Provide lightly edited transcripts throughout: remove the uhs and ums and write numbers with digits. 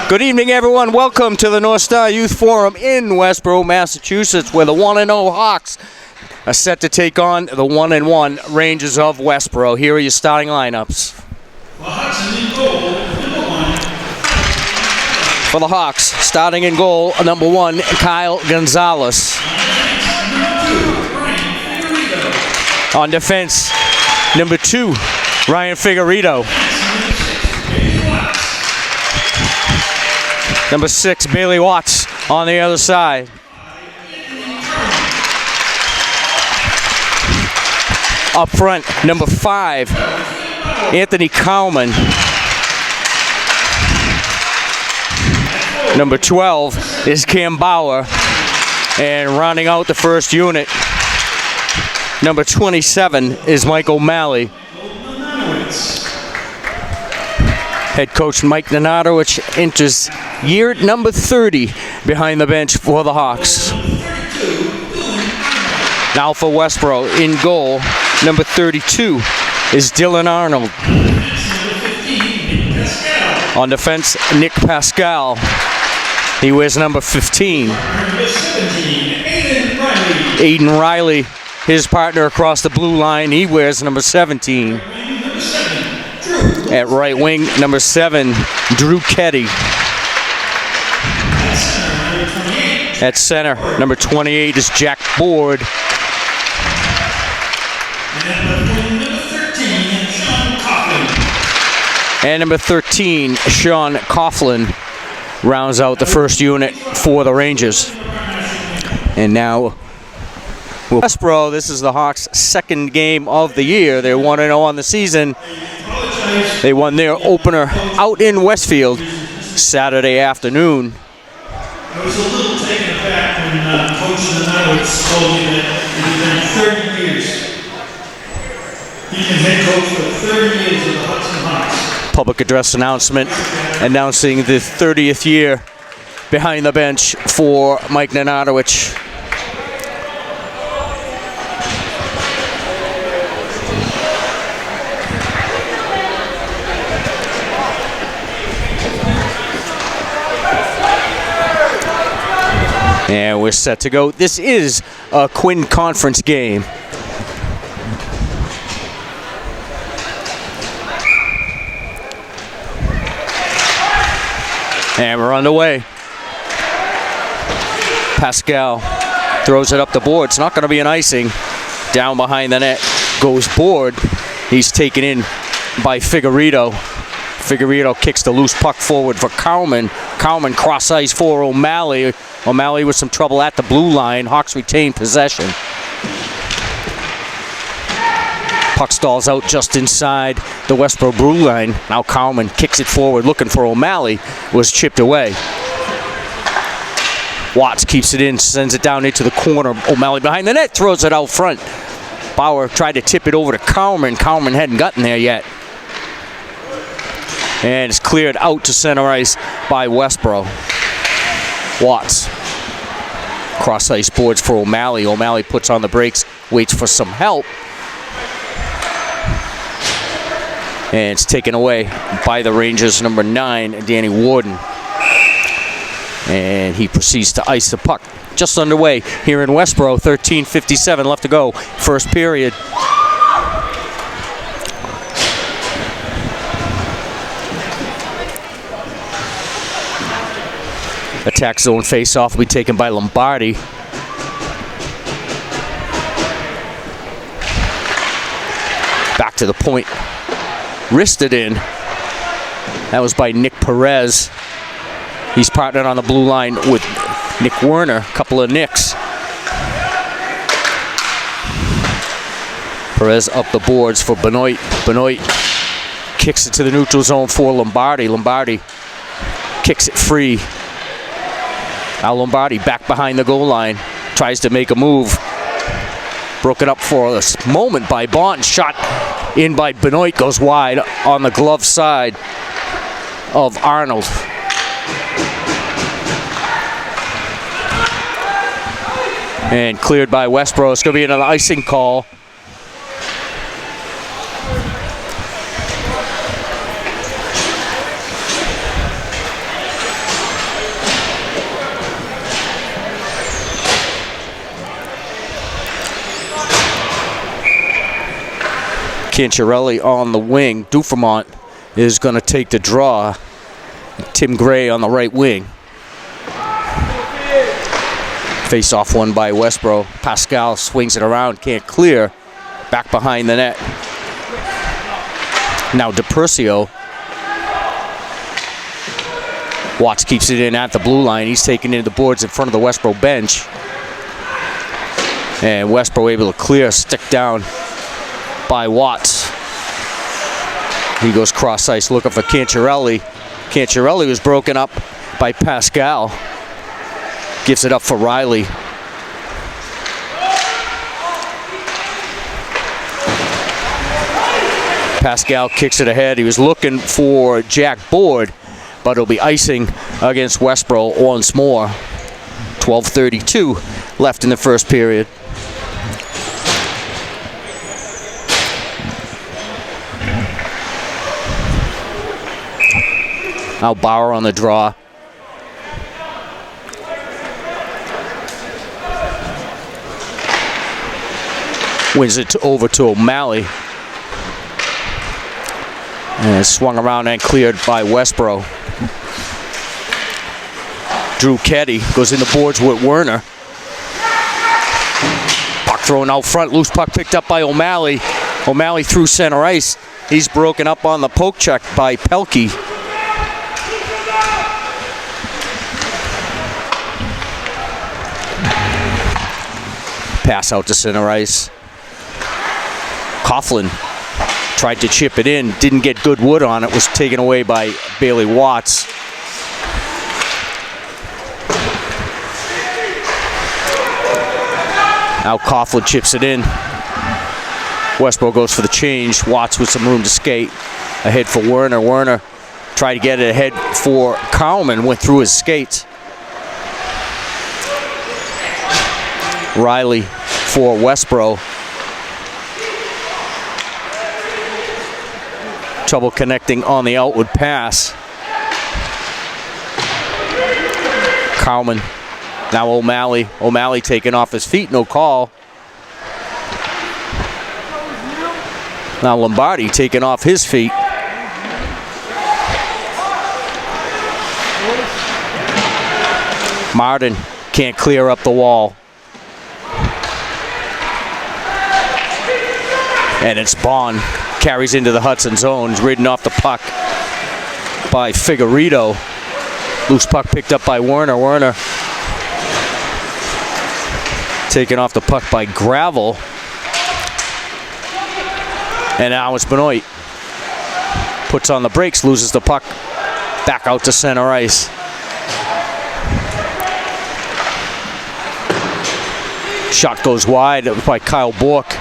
Good evening, everyone. Welcome to the North Star Youth Forum in Westboro, Massachusetts, where the 1-0 Hawks are set to take on the 1-1 Rangers of Westboro. Here are your starting lineups. For the Hawks, starting in goal, number 1, Kyle Gonzalez. On defense, number 2, Ryan Figueredo. Number 6, Bailey Watts on the other side. Up front, number 5, Anthony Cowman. Number 12 is Cam Bauer. And rounding out the first unit, number 27 is Mike O'Malley. Head coach Mike Nanadowicz enters year number 30 behind the bench for the Hawks. Now for Westboro, in goal, number 32 is Dylan Arnold. On defense, Nick Pascal. He wears number 15. Aiden Riley, his partner across the blue line, he wears number 17. At right wing, number 7, Drew Ketty. At center, number 28 is Jack Board. And number 13, Sean Coughlin, rounds out the first unit for the Rangers. And now, Westboro, this is the Hawks' second game of the year. They're 1-0 on the season. They won their opener out in Westfield Saturday afternoon. I was a little taken aback when Coach Nanadowicz told me that it's been 30 years. He's been head coach for 30 years of the Hudson Hawks. Public address announcement announcing the 30th year behind the bench for Mike Nanadowicz. And we're set to go. This is a Quinn Conference game. And we're underway. Pascal throws it up the board. It's not going to be an icing. Down behind the net goes Board. He's taken in by Figueredo. Figueredo kicks the loose puck forward for Cowman. Cowman cross ice for O'Malley. O'Malley with some trouble at the blue line. Hawks retain possession. Puck stalls out just inside the Westboro blue line. Now Cowman kicks it forward looking for O'Malley. Was chipped away. Watts keeps it in, sends it down into the corner. O'Malley behind the net, throws it out front. Bauer tried to tip it over to Cowman. Cowman hadn't gotten there yet. And it's cleared out to center ice by Westboro. Watts. Cross ice boards for O'Malley. O'Malley puts on the brakes, waits for some help. And it's taken away by the Rangers, number 9, Danny Warden. And he proceeds to ice the puck. Just underway here in Westboro, 13:57 left to go, first period. Attack zone face-off will be taken by Lombardi. Back to the point. Wristed in. That was by Nick Perez. He's partnered on the blue line with Nick Werner. A couple of Nicks. Perez up the boards for Benoit. Benoit kicks it to the neutral zone for Lombardi. Lombardi kicks it free. Now Lombardi back behind the goal line. Tries to make a move. Broken up for a moment by Bond. Shot in by Benoit. Goes wide on the glove side of Arnold. And cleared by Westboro. It's going to be another icing call. Cancherelli on the wing. Dufremont is going to take the draw. Tim Gray on the right wing. Face off one by Westboro. Pascal swings it around, can't clear. Back behind the net. Now DePercio. Watts keeps it in at the blue line. He's taking in the boards in front of the Westboro bench. And Westboro able to clear, stick down by Watts. He goes cross ice looking for Cancherelli. Cancherelli was broken up by Pascal. Gives it up for Riley. Pascal kicks it ahead. He was looking for Jack Board, but it'll be icing against Westboro once more. 12:32 left in the first period. Now Bauer on the draw. Wins it over to O'Malley. And it's swung around and cleared by Westboro. Drew Keddy goes in the boards with Werner. Puck thrown out front. Loose puck picked up by O'Malley. O'Malley through center ice. He's broken up on the poke check by Pelkey. Pass out to center ice. Coughlin tried to chip it in, didn't get good wood on it, was taken away by Bailey Watts. Now Coughlin chips it in. Westboro goes for the change. Watts with some room to skate. Ahead for Werner. Werner tried to get it ahead for Kowman, went through his skates. Riley for Westboro. Trouble connecting on the outward pass. Kowman. Now O'Malley. O'Malley taking off his feet, no call. Now Lombardi taking off his feet. Martin can't clear up the wall. And it's Bond. Carries into the Hudson zone. He's ridden off the puck by Figueredo. Loose puck picked up by Werner. Werner taken off the puck by Gravel. And now it's Benoit. Puts on the brakes, loses the puck. Back out to center ice. Shot goes wide by Kyle Bork.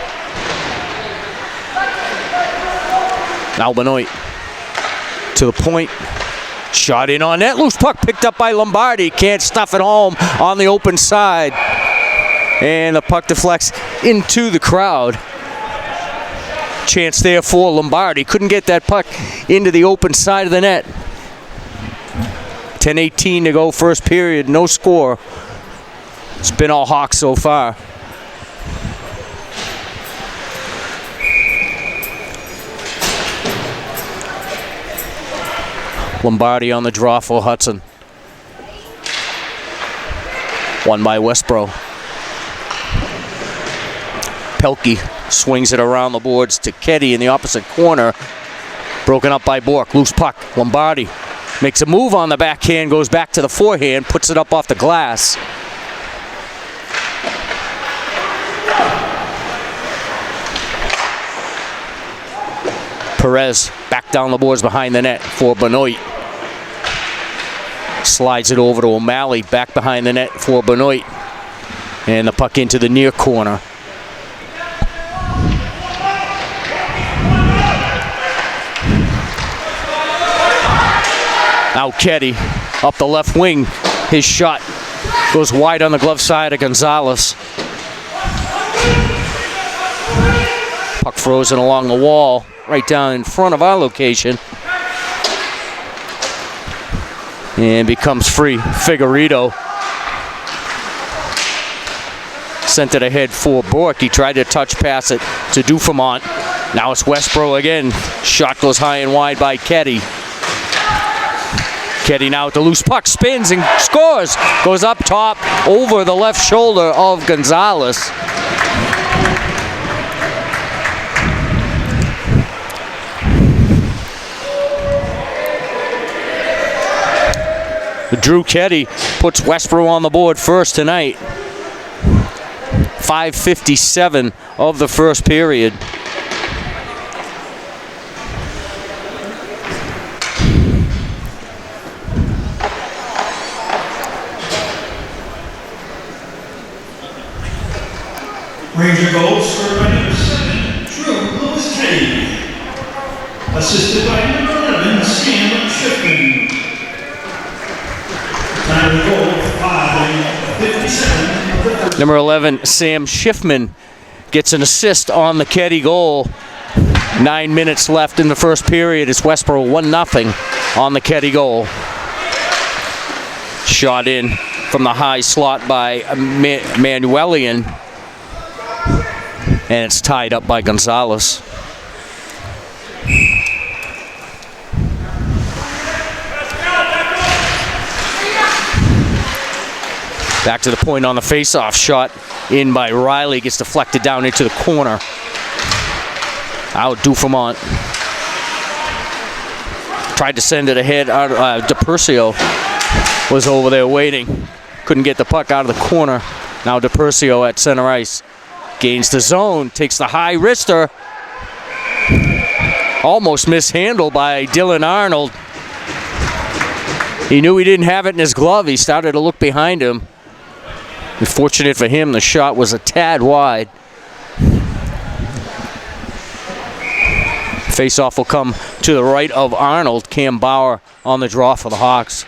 Now Benoit to the point. Shot in on net. Loose puck picked up by Lombardi. Can't stuff it home on the open side. And the puck deflects into the crowd. Chance there for Lombardi. Couldn't get that puck into the open side of the net. 10:18 to go, first period. No score. It's been all Hawks so far. Lombardi on the draw for Hudson. Won by Westboro. Pelkey swings it around the boards to Keddy in the opposite corner. Broken up by Bork. Loose puck. Lombardi makes a move on the backhand, goes back to the forehand, puts it up off the glass. Perez back down the boards behind the net for Benoit. Slides it over to O'Malley, back behind the net for Benoit. And the puck into the near corner. Now Keddy up the left wing. His shot goes wide on the glove side of Gonzalez. Puck frozen along the wall, right down in front of our location. And becomes free. Figueredo sent it ahead for Bork. He tried to touch pass it to Dufremont. Now it's Westboro again. Shot goes high and wide by Ketty. Ketty now with the loose puck, spins and scores. Goes up top over the left shoulder of Gonzalez. Drew Ketty puts Westboro on the board first tonight. 5:57 of the first period. Ranger goals scored by number 7, Drew Ketty. Assisted by number 11, Sam Schiffman. Time of the goal, 5:57. Number 11, Sam Schiffman gets an assist on the Ketty goal. 9 minutes left in the first period. It's Westboro 1-0 on the Ketty goal. Shot in from the high slot by Manuelian. And it's tied up by Gonzalez. Back to the point on the face-off. Shot in by Riley. Gets deflected down into the corner. Out Dufamont. Tried to send it ahead. DePercio was over there waiting. Couldn't get the puck out of the corner. Now DePercio at center ice. Gains the zone. Takes the high wrister. Almost mishandled by Dylan Arnold. He knew he didn't have it in his glove. He started to look behind him. Fortunate for him, the shot was a tad wide. Face-off will come to the right of Arnold. Cam Bauer on the draw for the Hawks.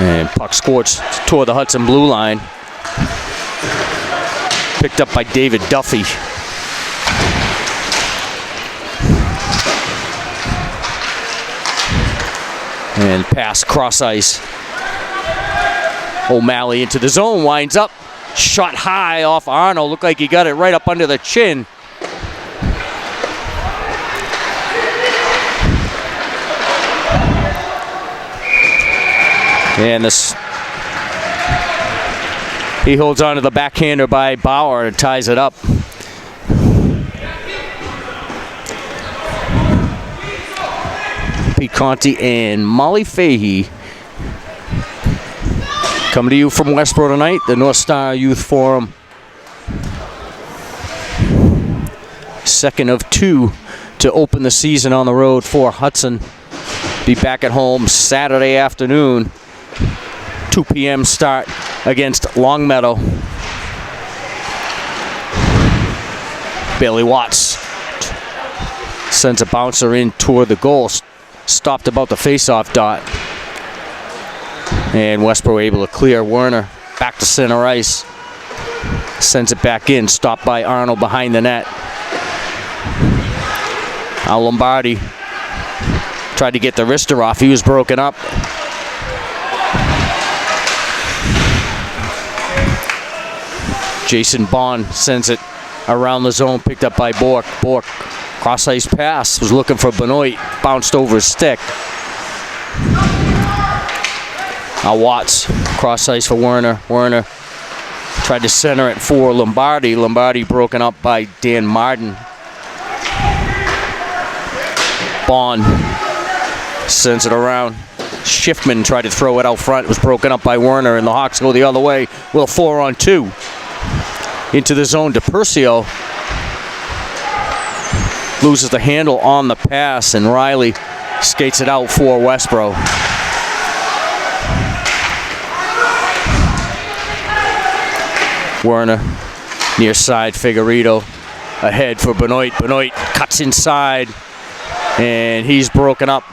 And puck scorched toward the Hudson blue line. Picked up by David Duffy. And pass cross ice. O'Malley into the zone, winds up. Shot high off Arnold. Looked like he got it right up under the chin. And this, he holds on to the backhander by Bauer and ties it up. Pete Conti and Molly Fahey coming to you from Westboro tonight, the North Star Youth Forum. Second of 2 to open the season on the road for Hudson. Be back at home Saturday afternoon. 2 p.m. start against Longmeadow. Bailey Watts sends a bouncer in toward the goal. Stopped about the face-off dot. And Westboro able to clear. Werner back to center ice. Sends it back in. Stopped by Arnold behind the net. Now Lombardi tried to get the wrister off. He was broken up. Jason Bond sends it around the zone, picked up by Bork. Bork, cross-ice pass, was looking for Benoit, bounced over his stick. Now Watts, cross-ice for Werner. Werner tried to center it for Lombardi. Lombardi broken up by Dan Martin. Bond sends it around. Schiffman tried to throw it out front. It was broken up by Werner, and the Hawks go the other way. Will 4-on-2. Into the zone, DePercio loses the handle on the pass, and Riley skates it out for Westboro. Werner near side, Figueredo ahead for Benoit. Benoit cuts inside, and he's broken up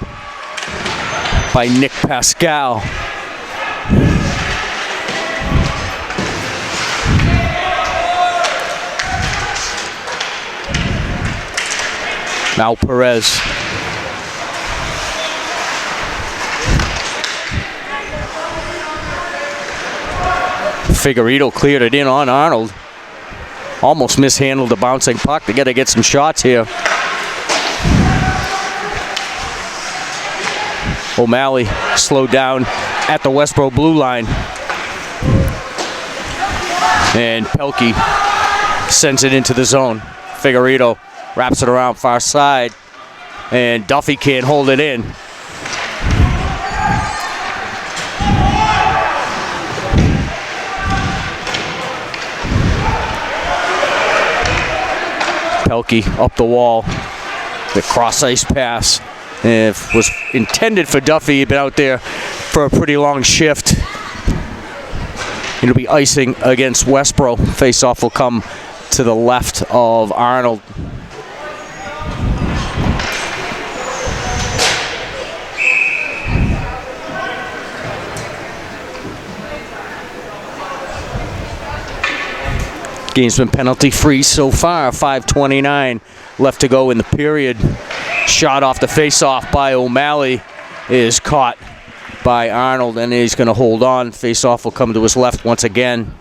by Nick Pascal. Now Perez Figueredo cleared it in on Arnold. Almost mishandled the bouncing puck. They got to get some shots here. O'Malley slowed down at the Westboro blue line. And Pelkey sends it into the zone. Figueredo wraps it around far side. And Duffy can't hold it in. Pelkey up the wall. The cross ice pass. And it was intended for Duffy. He'd been out there for a pretty long shift. It'll be icing against Westboro. Face-off will come to the left of Arnold. Game's been penalty-free so far. 5:29 left to go in the period. Shot off the face-off by O'Malley is caught by Arnold, and he's going to hold on. Face-off will come to his left once again.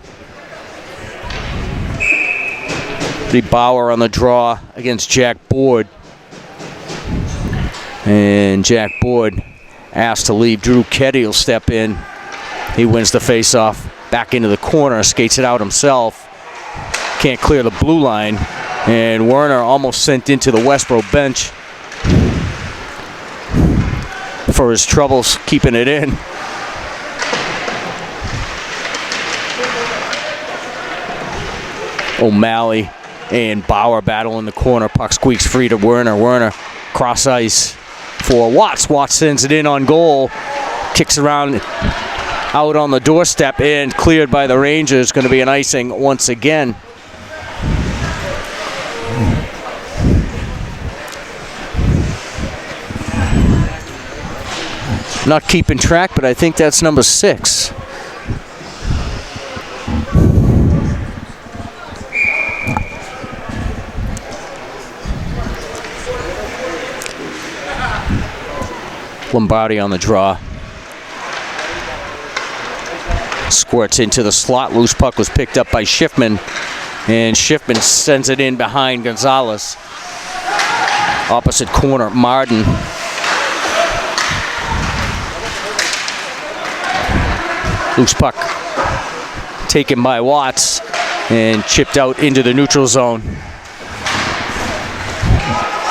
The Bauer on the draw against Jack Board. And Jack Board asked to leave. Drew Keddy will step in. He wins the face-off. Back into the corner, skates it out himself. Can't clear the blue line. And Werner almost sent into the Westboro bench for his troubles keeping it in. O'Malley and Bauer battle in the corner. Puck squeaks free to Werner. Werner cross ice for Watts. Watts sends it in on goal. Kicks around out on the doorstep and cleared by the Rangers. Going to be an icing once again. Not keeping track, but I think that's number 6. Lombardi on the draw. Squirts into the slot. Loose puck was picked up by Schiffman. And Schiffman sends it in behind Gonzalez. Opposite corner, Martin. Loose puck taken by Watts and chipped out into the neutral zone.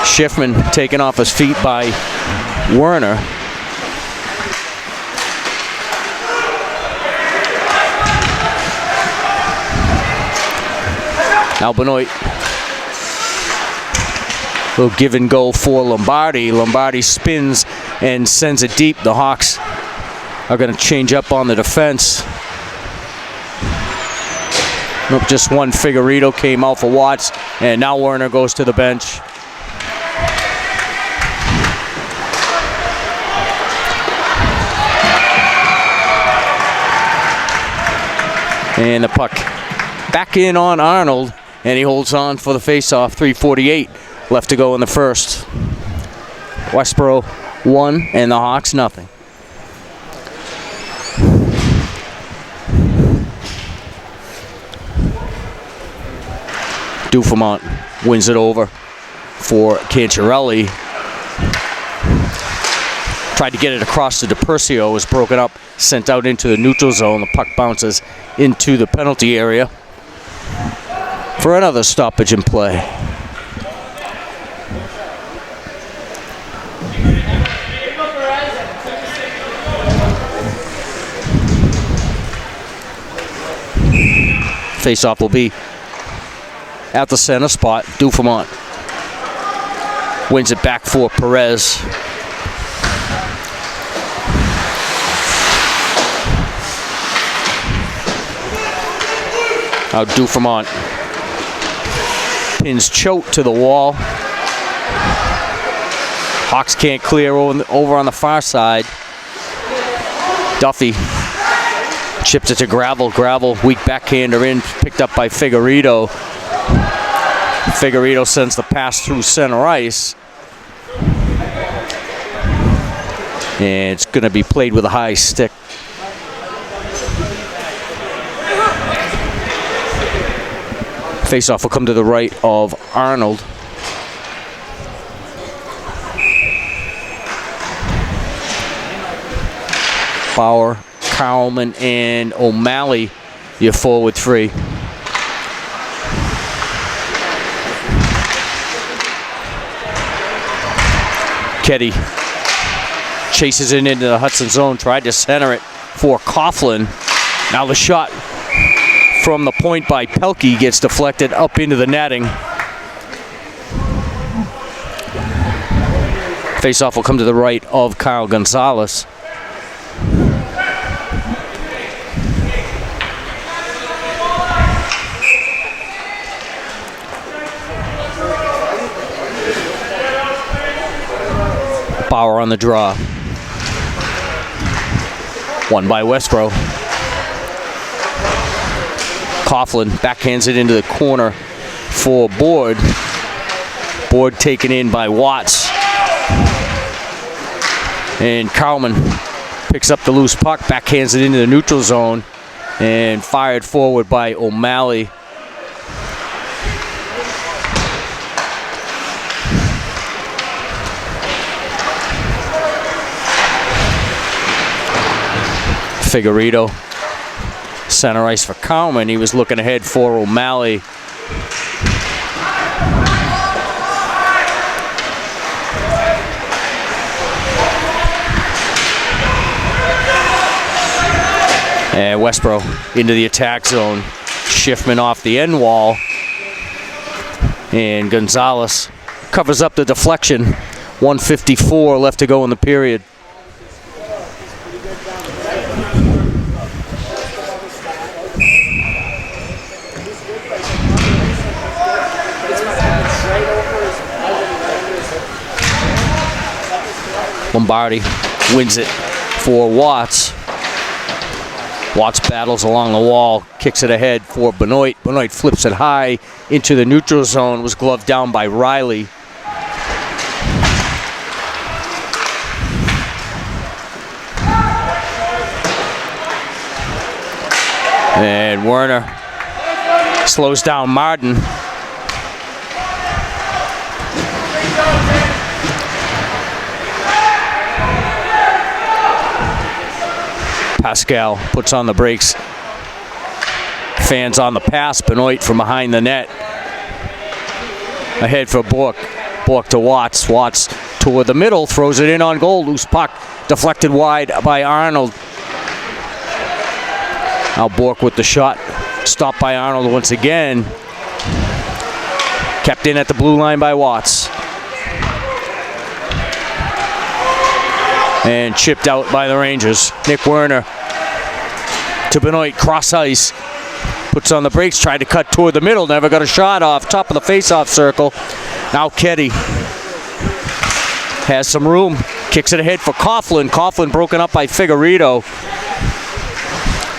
Schiffman taken off his feet by Werner. Now Benoit will give and go for Lombardi. Lombardi spins and sends it deep. The Hawks are going to change up on the defense. Nope, just one. Figueredo came out for Watts, and now Werner goes to the bench. And the puck back in on Arnold, and he holds on for the face-off. 3:48 left to go in the first. Westboro 1 and the Hawks nothing. Dufamont wins it over for Cancherelli. Tried to get it across to DiPercio, was broken up, sent out into the neutral zone. The puck bounces into the penalty area for another stoppage in play. Face-off will be at the center spot. Dufamont wins it back for Perez. Now Dufamont pins Choate to the wall. Hawks can't clear over on the far side. Duffy chipped it to Gravel. Gravel, weak backhander in, picked up by Figueredo. Figueredo sends the pass through center ice. And it's going to be played with a high stick. Face-off will come to the right of Arnold. Bauer, Cowman, and O'Malley, your forward three. Keddy chases it into the Hudson zone, tried to center it for Coughlin. Now the shot from the point by Pelkey gets deflected up into the netting. Face-off will come to the right of Kyle Gonzalez. Bauer on the draw. Won by Westboro. Coughlin backhands it into the corner for Board. Board taken in by Watts. And Cowman picks up the loose puck, backhands it into the neutral zone, and fired forward by O'Malley. Figueredo, center ice for Cowman. He was looking ahead for O'Malley. And Westboro into the attack zone. Schiffman off the end wall. And Gonzalez covers up the deflection. 1:54 left to go in the period. Lombardi wins it for Watts. Watts battles along the wall, kicks it ahead for Benoit. Benoit flips it high into the neutral zone, was gloved down by Riley. And Werner slows down Martin. Pascal puts on the brakes. Fans on the pass. Benoit from behind the net. Ahead for Bork. Bork to Watts. Watts toward the middle. Throws it in on goal. Loose puck. Deflected wide by Arnold. Now Bork with the shot. Stopped by Arnold once again. Kept in at the blue line by Watts. And chipped out by the Rangers. Nick Werner to Benoit, cross ice. Puts on the brakes, tried to cut toward the middle, never got a shot off. Top of the face-off circle. Now Keddy has some room. Kicks it ahead for Coughlin. Coughlin broken up by Figueredo.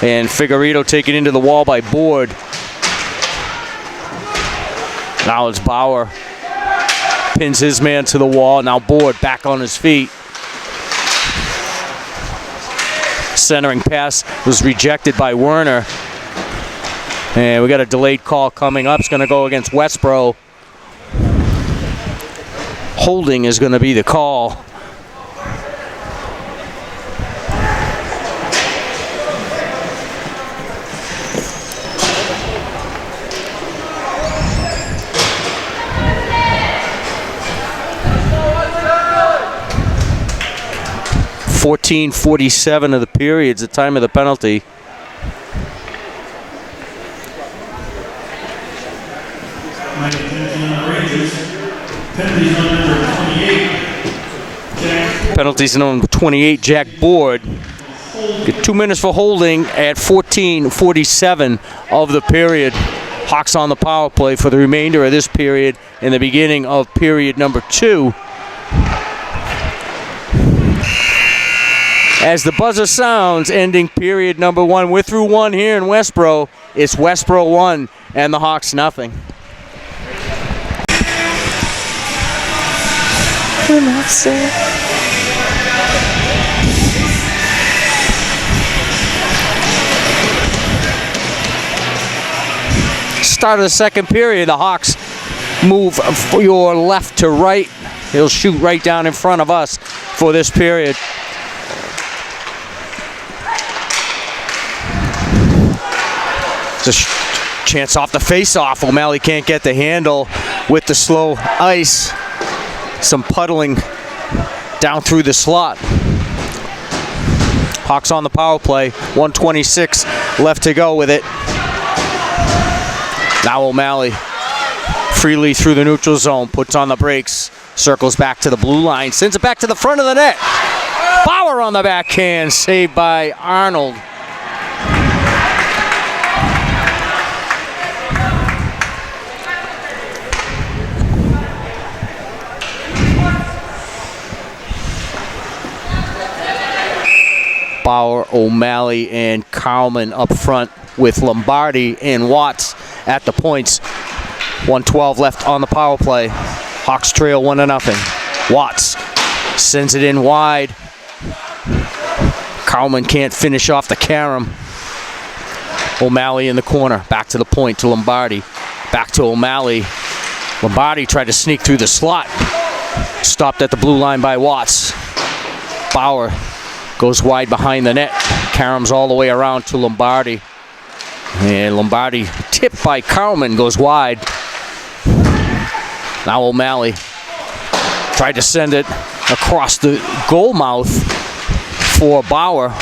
And Figueredo taken into the wall by Board. Now it's Bauer. Pins his man to the wall. Now Board back on his feet. Centering pass was rejected by Werner. And we got a delayed call coming up. It's going to go against Westboro. Holding is going to be the call. .47 of the period's the time of the penalty. Penalties number 28, Jack Board. Get 2 minutes for holding at 14:47 of the period. Hawks on the power play for the remainder of this period and the beginning of period number 2. As the buzzer sounds, ending period number 1. We're through 1 here in Westboro. It's Westboro 1 and the Hawks nothing. start of the second period, the Hawks move your left to right. He'll shoot right down in front of us for this period. It's a chance off the face-off. O'Malley can't get the handle with the slow ice. Some puddling down through the slot. Hawks on the power play. 1:26 left to go with it. Now O'Malley freely through the neutral zone, puts on the brakes, circles back to the blue line, sends it back to the front of the net. Bauer on the backhand, saved by Arnold. Bauer, O'Malley, and Cowman up front with Lombardi and Watts at the points. 1:12 left on the power play. Hawks trail 1-0. Watts sends it in wide. Cowman can't finish off the carom. O'Malley in the corner. Back to the point to Lombardi. Back to O'Malley. Lombardi tried to sneak through the slot. Stopped at the blue line by Watts. Bauer goes wide behind the net. Carom's all the way around to Lombardi. And Lombardi, tipped by Cowman, goes wide. Now O'Malley tried to send it across the goal mouth for Bauer.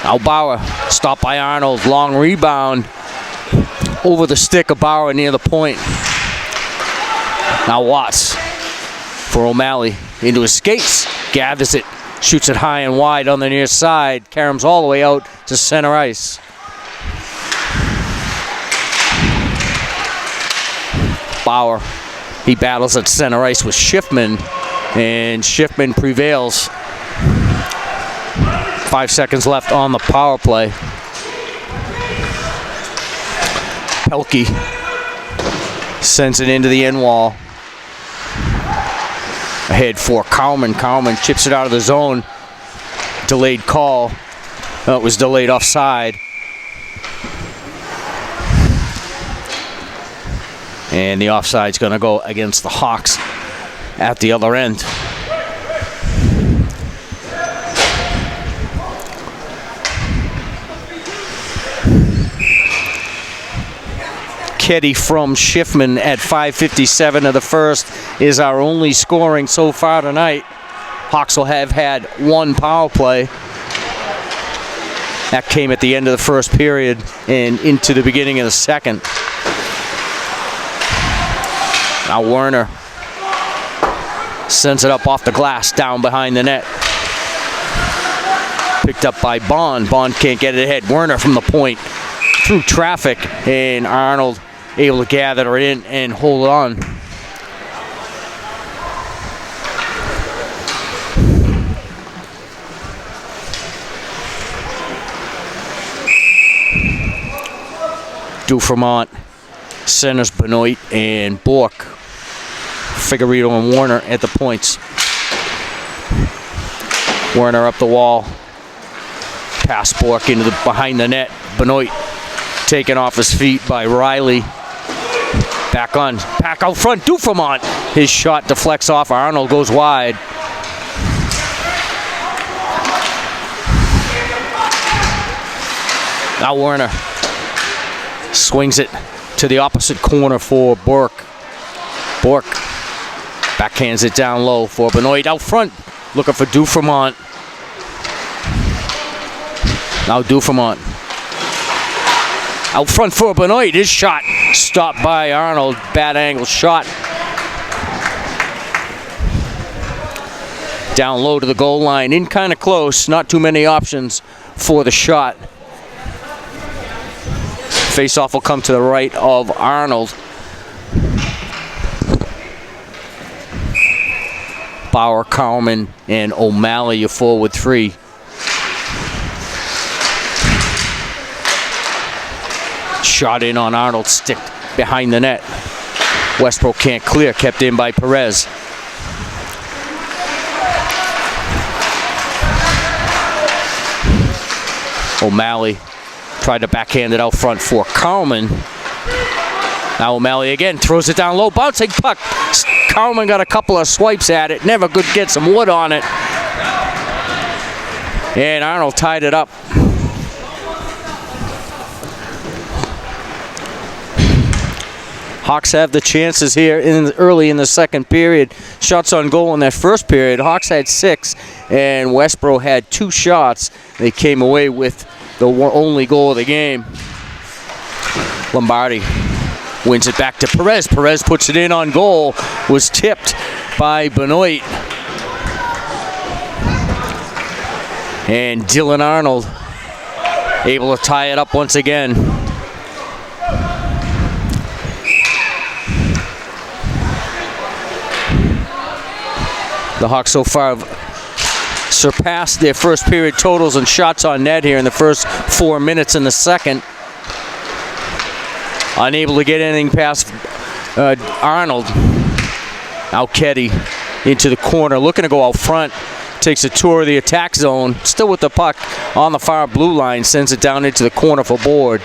Now Bauer, stopped by Arnold. Long rebound over the stick of Bauer near the point. Now Watts for O'Malley. Into his skates, gathers it. Shoots it high and wide on the near side. Carom's all the way out to center ice. Bauer, he battles at center ice with Schiffman, and Schiffman prevails. 5 seconds left on the power play. Pelkey sends it into the end wall. Ahead for Cowman. Cowman chips it out of the zone. Delayed call. No, it was delayed offside. And the offside's going to go against the Hawks at the other end. Keddy from Schiffman at 5:57 of the first is our only scoring so far tonight. Hawks will have had one power play. That came at the end of the first period and into the beginning of the second. Now Werner sends it up off the glass, down behind the net. Picked up by Bond. Bond can't get it ahead. Werner from the point through traffic, and Arnold able to gather it in and hold on. Dufremont centers Benoit and Bork. Figueredo and Warner at the points. Werner up the wall. Pass Bork into the behind the net. Benoit taken off his feet by Riley. Back out front, Dufremont. His shot deflects off. Arnold goes wide. Now Werner swings it to the opposite corner for Bork. Bork backhands it down low for Benoit. Out front, looking for Dufremont. Now Dufremont. Out front for Benoit. His shot stopped by Arnold. Bad angle shot. Down low to the goal line. In kind of close. Not too many options for the shot. Face-off will come to the right of Arnold. Bauer, Cowman, and O'Malley, your forward three. Shot in on Arnold's stick behind the net. Westboro can't clear, kept in by Perez. O'Malley tried to backhand it out front for Cowman. Now O'Malley again throws it down low, bouncing puck. Carlman got a couple of swipes at it, never could get some wood on it. And Arnold tied it up. Hawks have the chances here early in the second period. Shots on goal in that first period. Hawks had 6, and Westboro had 2 shots. They came away with the only goal of the game. Lombardi wins it back to Perez. Perez puts it in on goal. Was tipped by Benoit. And Dylan Arnold able to tie it up once again. The Hawks so far have surpassed their first period totals and shots on net here in the first 4 minutes in the second. Unable to get anything past Arnold. Now Keddy into the corner, looking to go out front. Takes a tour of the attack zone, still with the puck on the far blue line, sends it down into the corner for board.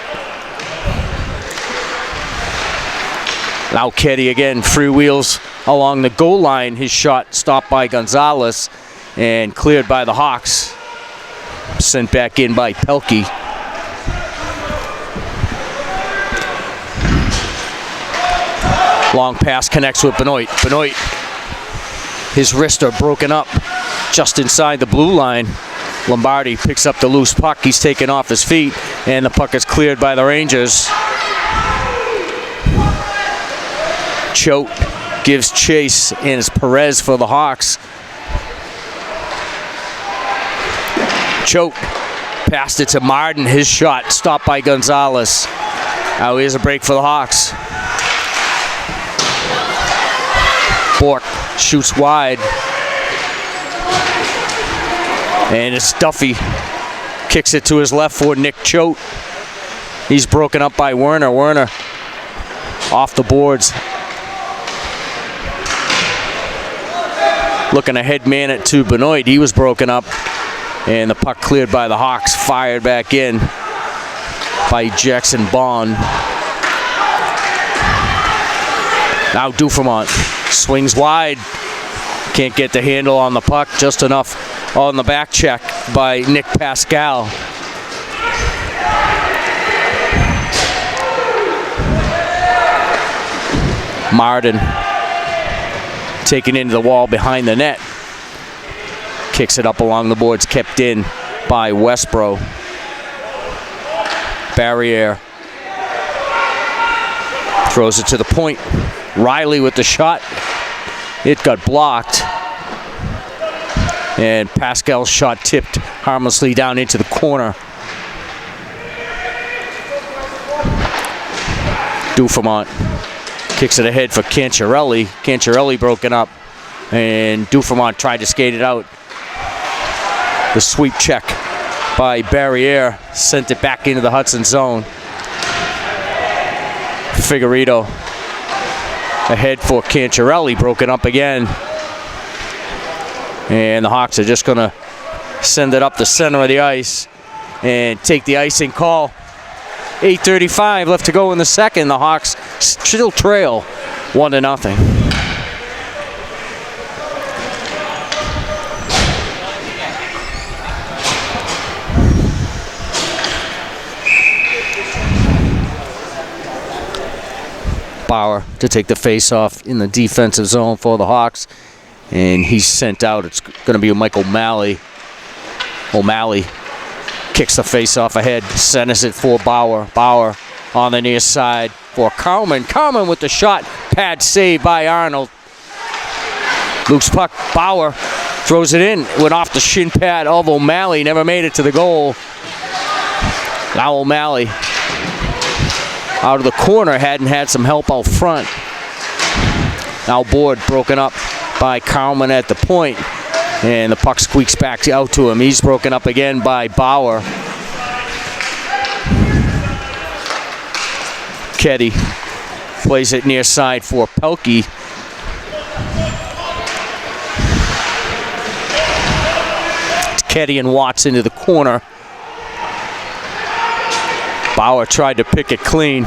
Now Keddy again, freewheels along the goal line. His shot stopped by Gonzalez and cleared by the Hawks. Sent back in by Pelkey. Long pass connects with Benoit. Benoit, his wrists are broken up just inside the blue line. Lombardi picks up the loose puck. He's taken off his feet, and the puck is cleared by the Rangers. Choate gives chase, and it's Perez for the Hawks. Choate passed it to Martin. His shot stopped by Gonzalez. Now here's a break for the Hawks. Bork shoots wide. And it's Duffy. Kicks it to his left for Nick Choate. He's broken up by Werner. Werner off the boards. Looking to head man it to Benoit. He was broken up. And the puck cleared by the Hawks. Fired back in by Jackson Bond. Now Dufermont swings wide. Can't get the handle on the puck. Just enough on the back check by Nick Pascal. Martin taken into the wall behind the net. Kicks it up along the boards, kept in by Westboro. Barriere throws it to the point. Riley with the shot. It got blocked. And Pascal's shot tipped harmlessly down into the corner. Dufermont kicks it ahead for Cancherelli. Cancherelli broken up, and Dufermont tried to skate it out. The sweep check by Barriere sent it back into the Hudson zone. Figueredo ahead for Cancherelli, broken up again. And the Hawks are just going to send it up the center of the ice and take the icing call. 8:35 left to go in the second. The Hawks still trail 1-0. Bauer to take the face-off in the defensive zone for the Hawks. And he's sent out. It's going to be Mike O'Malley. O'Malley kicks the face-off ahead, centers it for Bauer. Bauer on the near side for Carlman. Carlman with the shot. Pad save by Arnold. Loose puck. Bauer throws it in. Went off the shin pad of O'Malley. Never made it to the goal. Now O'Malley out of the corner. Hadn't had some help out front. Now board broken up by Carlman at the point, and the puck squeaks back out to him. He's broken up again by Bauer. Keddy plays it near side for Pelkey. Keddy and Watts into the corner. Bauer tried to pick it clean.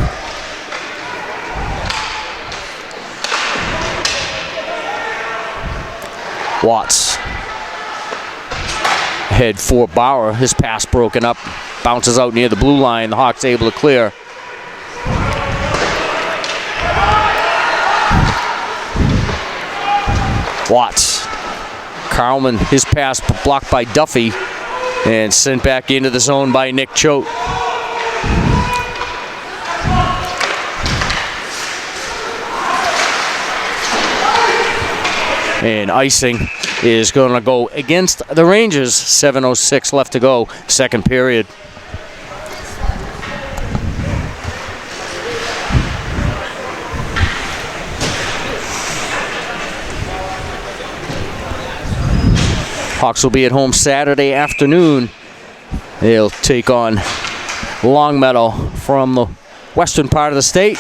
Watts. Head for Bauer. His pass broken up. Bounces out near the blue line. The Hawks able to clear. Watts. Carlman, his pass blocked by Duffy and sent back into the zone by Nick Choate. And icing is going to go against the Rangers. 7:06 left to go, second period. Hawks will be at home Saturday afternoon. They'll take on Longmeadow from the western part of the state.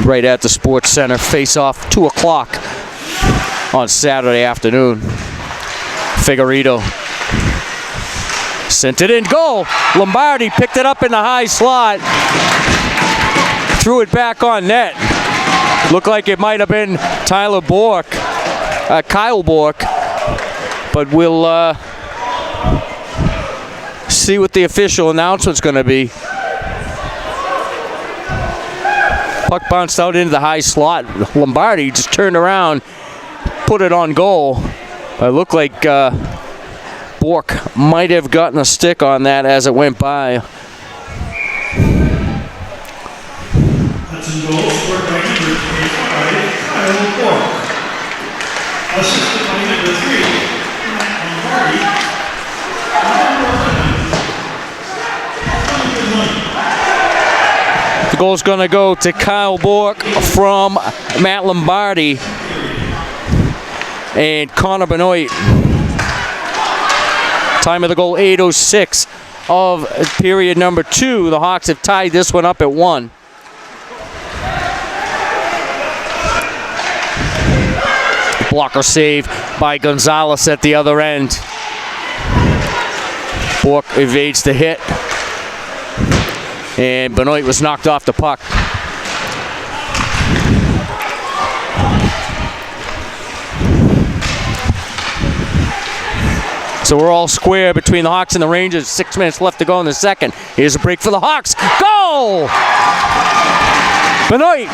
Right at the Sports Center. Face off 2 o'clock on Saturday afternoon. Figueredo sent it in. Goal! Lombardi picked it up in the high slot. Threw it back on net. Looked like it might have been Kyle Bork. But we'll see what the official announcement's going to be. Puck bounced out into the high slot. Lombardi just turned around, put it on goal. It looked like Bork might have gotten a stick on that as it went by. That's in goal, scored by number 25, Kyle Bork. Assisted by number 3, Lombardi. The goal's going to go to Kyle Bork from Matt Lombardi and Connor Benoit. Time of the goal, 8:06 of period number 2. The Hawks have tied this one up at 1. Blocker save by Gonzalez at the other end. Bork evades the hit. And Benoit was knocked off the puck. So we're all square between the Hawks and the Rangers. 6 minutes left to go in the second. Here's a break for the Hawks. Goal! Benoit.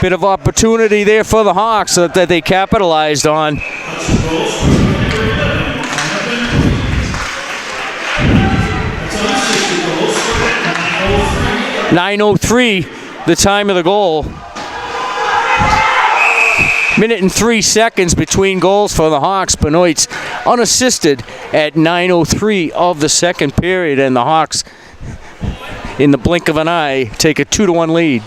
Bit of opportunity there for the Hawks that they capitalized on. 9:03, the time of the goal. Minute and 3 seconds between goals for the Hawks. Benoit's unassisted at 9:03 of the second period, and the Hawks, in the blink of an eye, take a 2-1 lead.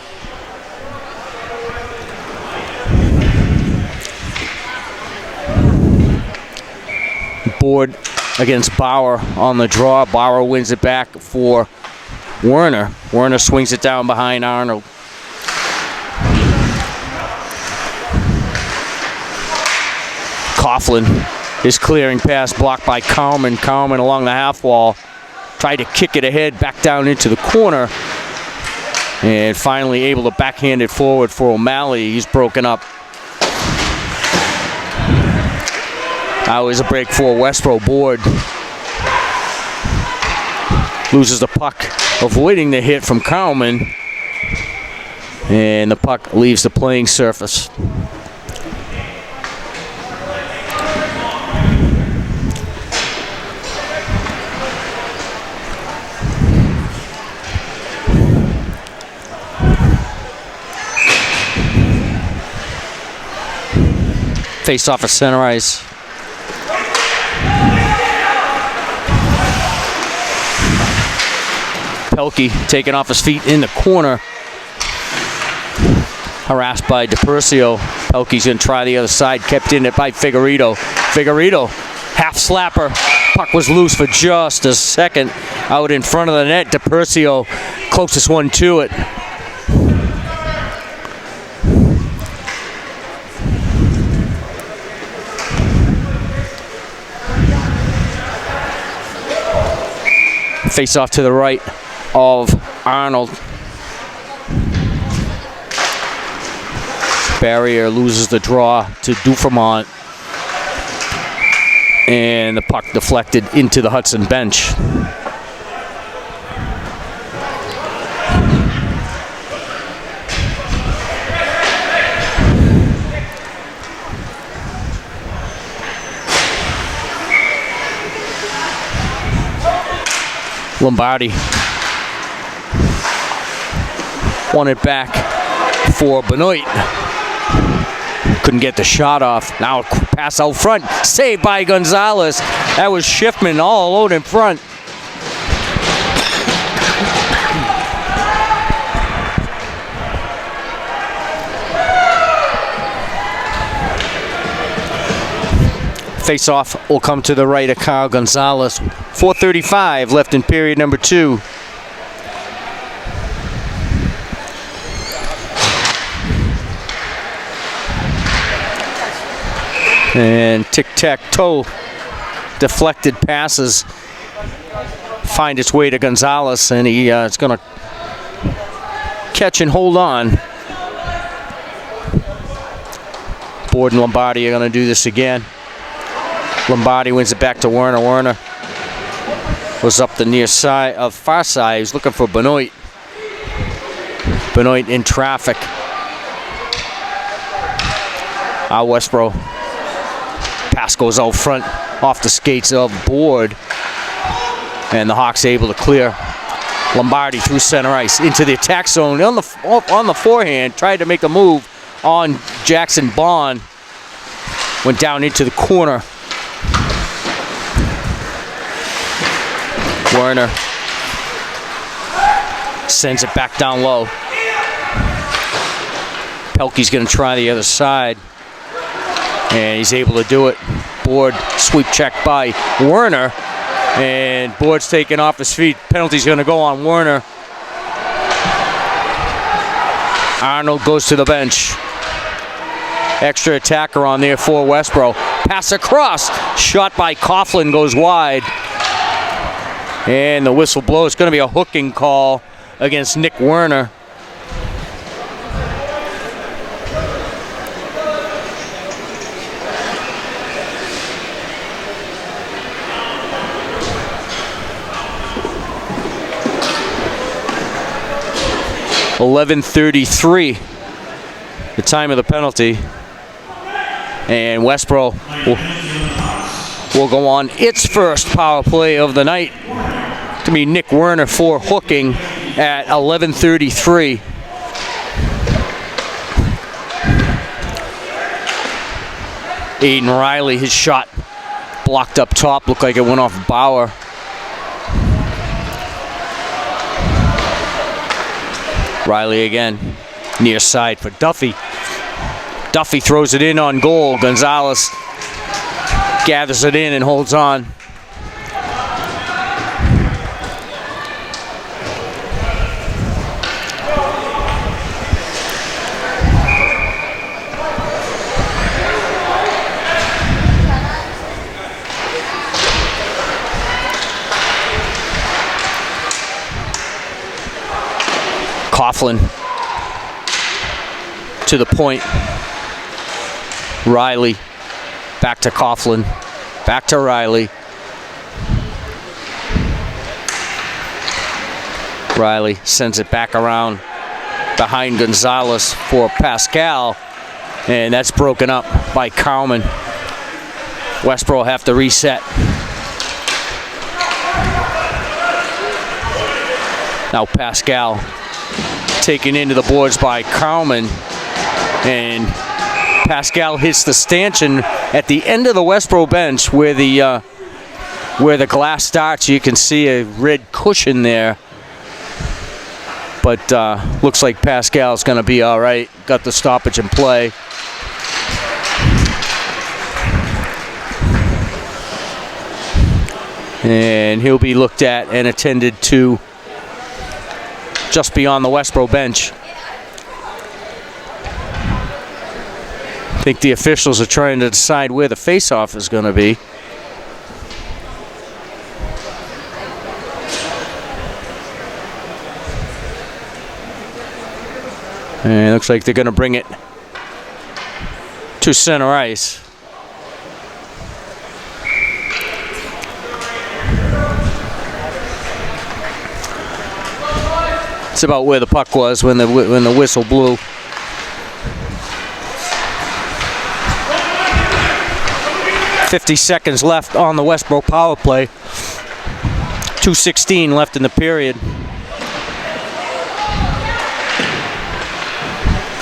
Board against Bauer on the draw. Bauer wins it back for Werner. Werner swings it down behind Arnold. Coughlin, his clearing pass blocked by Carlman. Carlman along the half wall. Tried to kick it ahead, back down into the corner. And finally able to backhand it forward for O'Malley. He's broken up. Now is a break for Westboro. Board loses the puck, avoiding the hit from Carlman, and the puck leaves the playing surface. Face off at center ice. Pelkey taken off his feet in the corner. Harassed by DePercio. Pelkey's going to try the other side. Kept in it by Figueredo. Figueredo, half slapper. Puck was loose for just a second. Out in front of the net. DePercio, closest one to it. Face off to the right of Arnold. Barrier loses the draw to Dufremont. And the puck deflected into the Hudson bench. Lombardi won it back for Benoit. Couldn't get the shot off. Now a pass out front. Saved by Gonzalez. That was Schiffman all alone in front. Face-off will come to the right of Kyle Gonzalez. 4:35 left in period number 2. And tic-tac-toe deflected passes find its way to Gonzalez, and he is going to catch and hold on. Board and Lombardi are going to do this again. Lombardi wins it back to Werner. Werner was up the near side of far side. He's looking for Benoit. Benoit in traffic. Westboro. Pass goes out front off the skates of Board. And the Hawks able to clear. Lombardi through center ice into the attack zone on the forehand. Tried to make a move on Jackson Bond. Went down into the corner. Werner sends it back down low. Pelkey's going to try the other side. And he's able to do it. Board sweep check by Werner. And Board's taken off his feet. Penalty's going to go on Werner. Arnold goes to the bench. Extra attacker on there for Westboro. Pass across. Shot by Coughlin goes wide. And the whistle blows. It's going to be a hooking call against Nick Werner. .11:33, the time of the penalty. And Westboro will go on its first power play of the night. To be Nick Werner for hooking at 11:33. Aiden Riley, his shot blocked up top. Looked like it went off Bauer. Riley again, near side for Duffy. Duffy throws it in on goal. Gonzalez gathers it in and holds on. Coughlin to the point. Riley back to Coughlin. Back to Riley. Riley sends it back around behind Gonzalez for Pascal. And that's broken up by Cowman. Westboro have to reset. Now Pascal taken into the boards by Cowman, and Pascal hits the stanchion at the end of the Westboro bench where the glass starts. You can see a red cushion there, but looks like Pascal's going to be all right. Got the stoppage in play. And he'll be looked at and attended to just beyond the Westboro bench. I think the officials are trying to decide where the face-off is going to be. And it looks like they're going to bring it to center ice. It's about where the puck was when the whistle blew. .50 seconds left on the Westboro power play. 2:16 left in the period.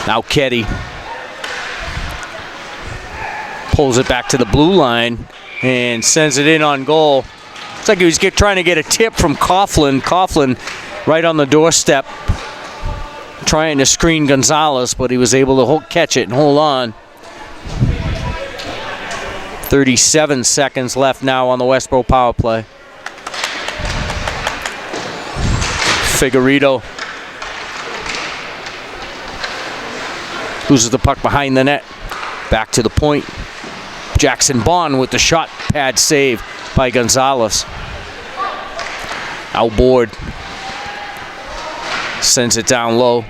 Now Ketty pulls it back to the blue line and sends it in on goal. Looks like he was trying to get a tip from Coughlin. Coughlin right on the doorstep trying to screen Gonzalez, but he was able to catch it and hold on. 37 seconds left now on the Westboro power play. Figueredo loses the puck behind the net. Back to the point. Jackson Bond with the shot pad save by Gonzalez. Outboard. Sends it down low.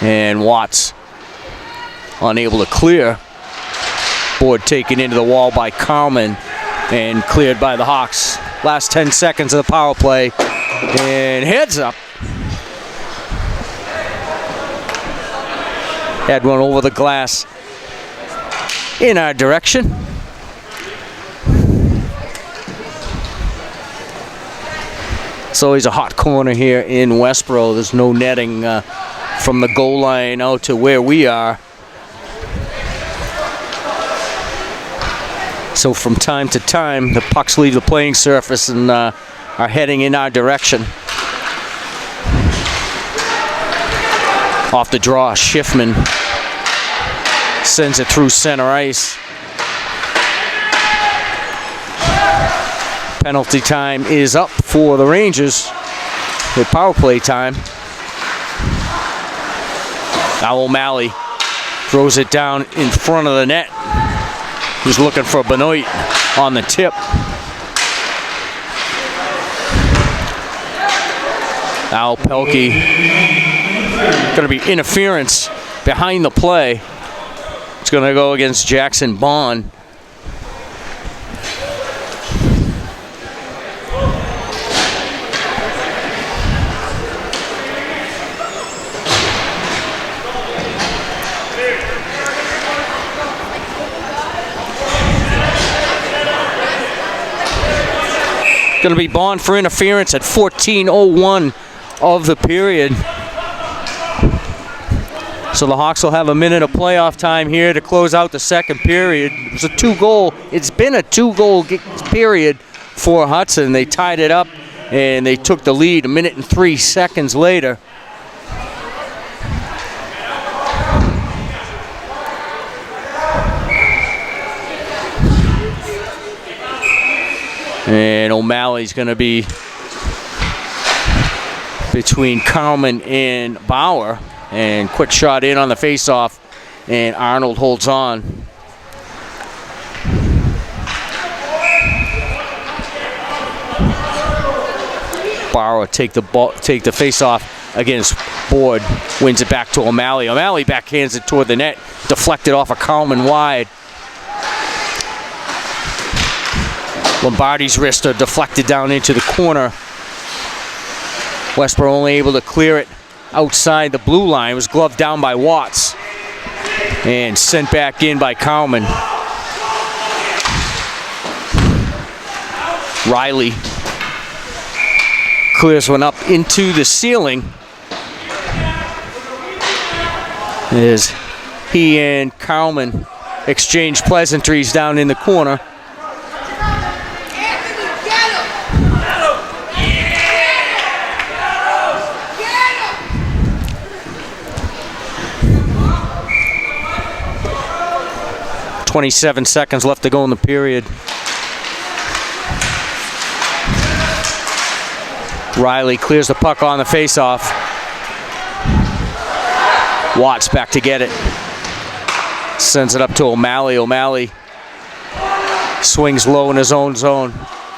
And Watts unable to clear. Board taken into the wall by Carmen and cleared by the Hawks. Last 10 seconds of the power play. And heads up. Had one over the glass in our direction. It's always a hot corner here in Westboro. There's no netting from the goal line out to where we are. So from time to time, the pucks leave the playing surface and are heading in our direction. Off the draw, Schiffman sends it through center ice. Penalty time is up for the Rangers with power play time. Now O'Malley throws it down in front of the net. He's looking for Benoit on the tip. Now Pelkey. Going to be interference behind the play. It's going to go against Jackson Bond. Going to be Bond for interference at 14:01 of the period. So the Hawks will have a minute of playoff time here to close out the second period. It's it's been a two-goal period for Hudson. They tied it up and they took the lead a minute and 3 seconds later. And O'Malley's going to be between Carmen and Bauer. And quick shot in on the faceoff, and Arnold holds on. Bauer take the faceoff against Board, wins it back to O'Malley. O'Malley backhands it toward the net, deflected off of Carmen wide. Lombardi's wrist are deflected down into the corner. Westboro only able to clear it outside the blue line. It was gloved down by Watts and sent back in by Cowman. Riley clears one up into the ceiling as he and Cowman exchange pleasantries down in the corner. .27 seconds left to go in the period. Riley clears the puck on the faceoff. Watts back to get it. Sends it up to O'Malley. O'Malley swings low in his own zone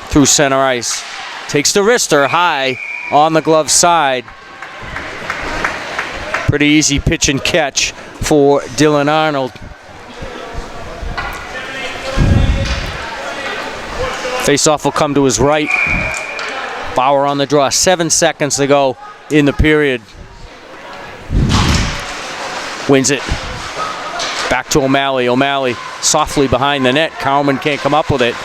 through center ice. Takes the wrister high on the glove side. Pretty easy pitch and catch for Dylan Arnold. Face-off will come to his right. Bauer on the draw. 7 seconds to go in the period. Wins it. Back to O'Malley. O'Malley softly behind the net. Cowman can't come up with it.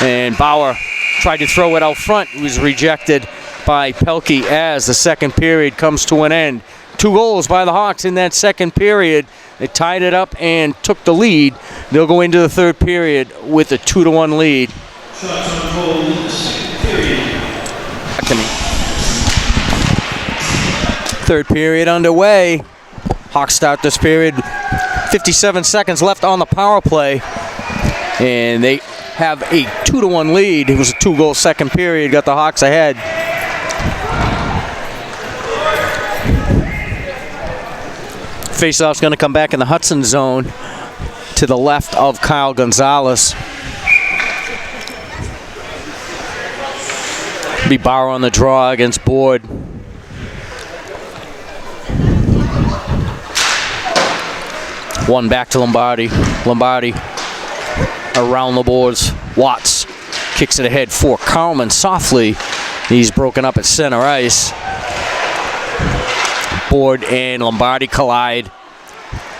And Bauer tried to throw it out front. It was rejected by Pelkey as the second period comes to an end. 2 goals by the Hawks in that second period. They tied it up and took the lead. They'll go into the third period with a 2-1 lead. Shots on goal in the second period. Third period underway. Hawks start this period. 57 seconds left on the power play. And they have a 2-1 lead. It was a 2-goal second period. Got the Hawks ahead. Faceoff's going to come back in the Hudson zone to the left of Kyle Gonzalez. Be Bauer on the draw against Board. One back to Lombardi. Lombardi around the boards. Watts kicks it ahead for Carlman softly. He's broken up at center ice. Board and Lombardi collide.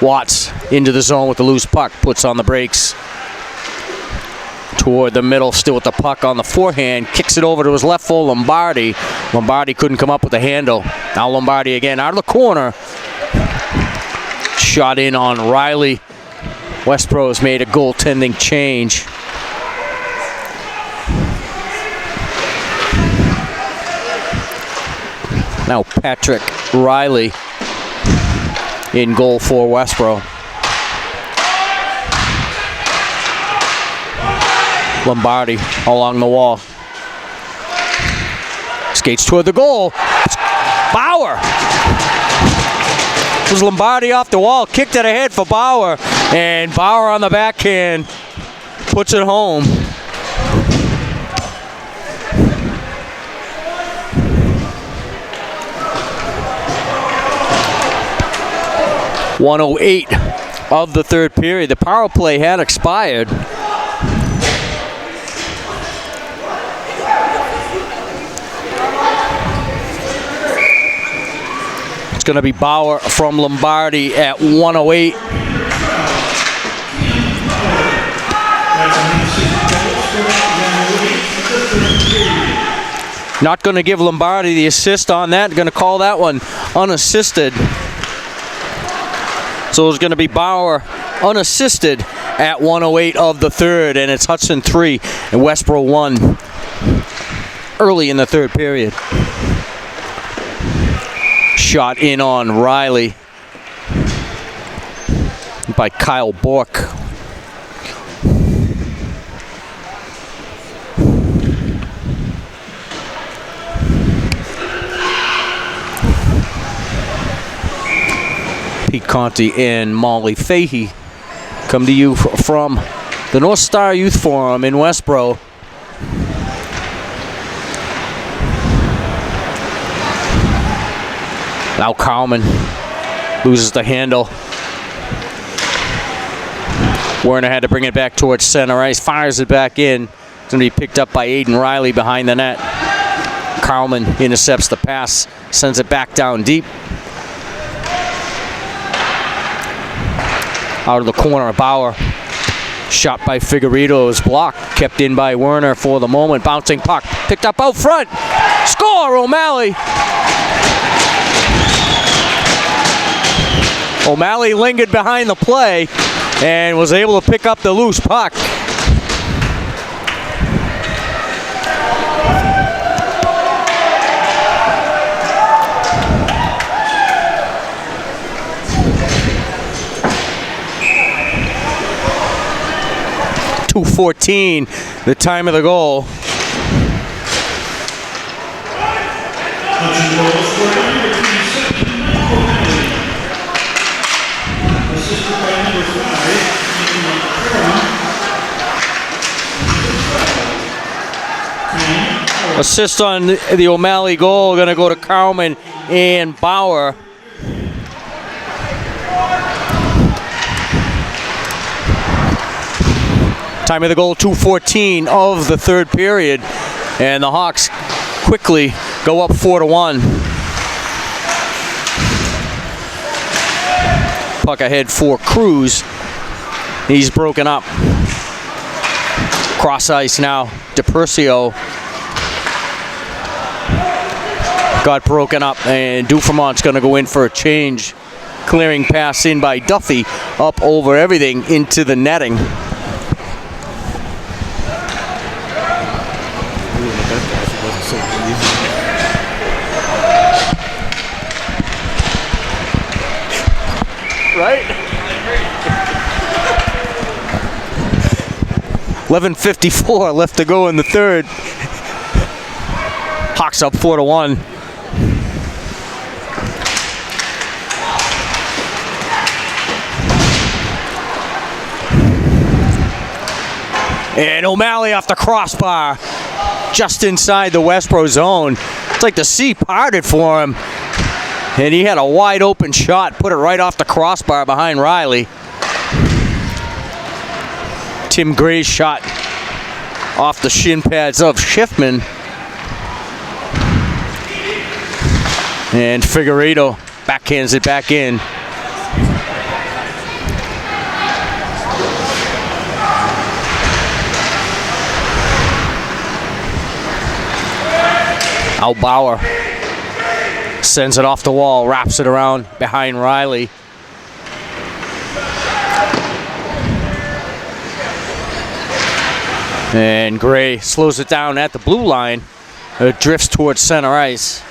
Watts into the zone with the loose puck. Puts on the brakes. Toward the middle, still with the puck on the forehand. Kicks it over to his left for Lombardi. Lombardi couldn't come up with the handle. Now Lombardi again out of the corner. Shot in on Riley. Westboro has made a goaltending change. Now Patrick Riley in goal for Westboro. Lombardi along the wall. Skates toward the goal. Bauer. It was Lombardi off the wall. Kicked it ahead for Bauer. And Bauer on the backhand puts it home. .108 of the third period. The power play had expired. It's going to be Bauer from Lombardi at 108. Not going to give Lombardi the assist on that. Going to call that one unassisted. So it's going to be Bauer unassisted at 108 of the third, and it's Hudson 3 and Westboro 1 early in the third period. Shot in on Riley by Kyle Bork. Pete Conti and Molly Fahey come to you from the North Star Youth Forum in Westboro. Now Carlman loses the handle. Werner had to bring it back towards center ice, fires it back in. It's going to be picked up by Aiden Riley behind the net. Carlman intercepts the pass, sends it back down deep. Out of the corner, Bauer. Shot by Figueredo is blocked. Kept in by Werner for the moment. Bouncing puck. Picked up out front. Score, O'Malley. O'Malley lingered behind the play and was able to pick up the loose puck. .214, the time of the goal. Assist on the O'Malley goal, going to go to Carlman and Bauer. Time of the goal, 2:14 of the third period. And the Hawks quickly go up 4-1. Puck ahead for Cruz. He's broken up. Cross ice now. DePercio got broken up, and Dufamont's going to go in for a change. Clearing pass in by Duffy, up over everything into the netting. Right? 11:54 left to go in the third. Hawks up 4-1. And O'Malley off the crossbar, just inside the Westboro zone. It's like the sea parted for him. And he had a wide open shot, put it right off the crossbar behind Riley. Tim Gray's shot off the shin pads of Schiffman. And Figueiredo backhands it back in. Al Bauer sends it off the wall, wraps it around behind Riley. And Gray slows it down at the blue line. It drifts towards center ice.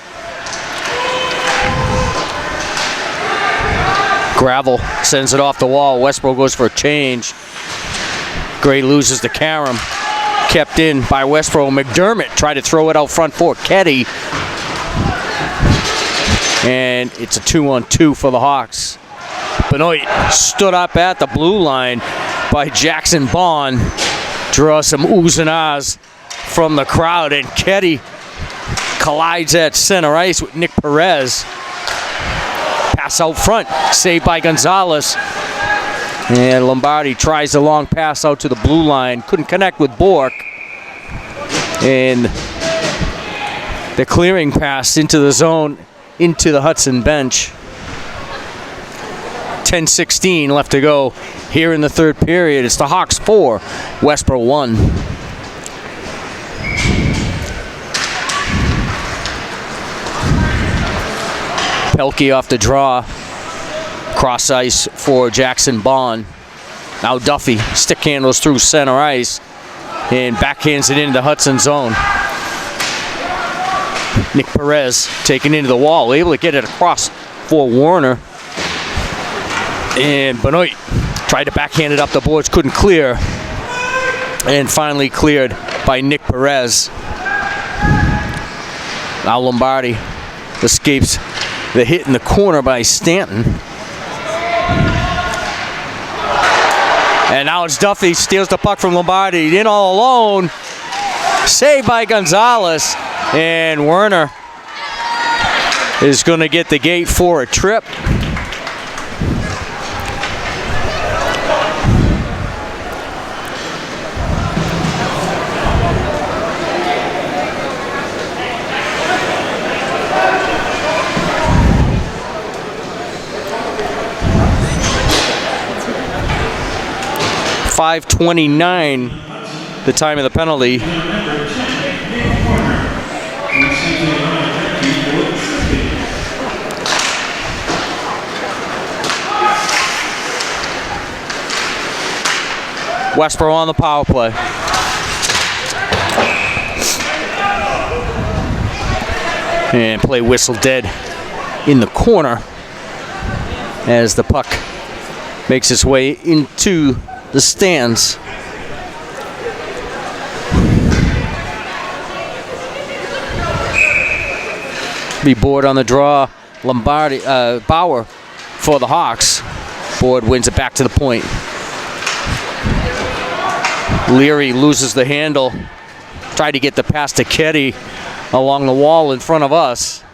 Gravel sends it off the wall. Westboro goes for a change. Gray loses to Karam. Kept in by Westboro. McDermott tried to throw it out front for Ketty. And it's a 2-on-2 for the Hawks. Benoit stood up at the blue line by Jackson Bond. Draws some oohs and ahs from the crowd. And Ketty collides at center ice with Nick Perez. Pass out front, saved by Gonzalez. And Lombardi tries the long pass out to the blue line. Couldn't connect with Bork. And the clearing pass into the zone, into the Hudson bench. 10:16 left to go here in the third period. It's the Hawks 4, Westboro 1. Pelkey off the draw. Cross ice for Jackson Bond. Now Duffy stick handles through center ice and backhands it into the Hudson zone. Nick Perez taken into the wall, able to get it across for Warner. And Benoit tried to backhand it up the boards, couldn't clear. And finally cleared by Nick Perez. Now Lombardi escapes the hit in the corner by Stanton. And now it's Duffy, steals the puck from Lombardi, in all alone. Saved by Gonzalez. And Werner is going to get the gate for a trip. .529, the time of the penalty. Westboro on the power play. And play whistle dead in the corner as the puck makes its way into the stands. Be Board on the draw. Lombardi, Bauer for the Hawks. Board wins it back to the point. Leary loses the handle. Tried to get the pass to Ketty along the wall in front of us.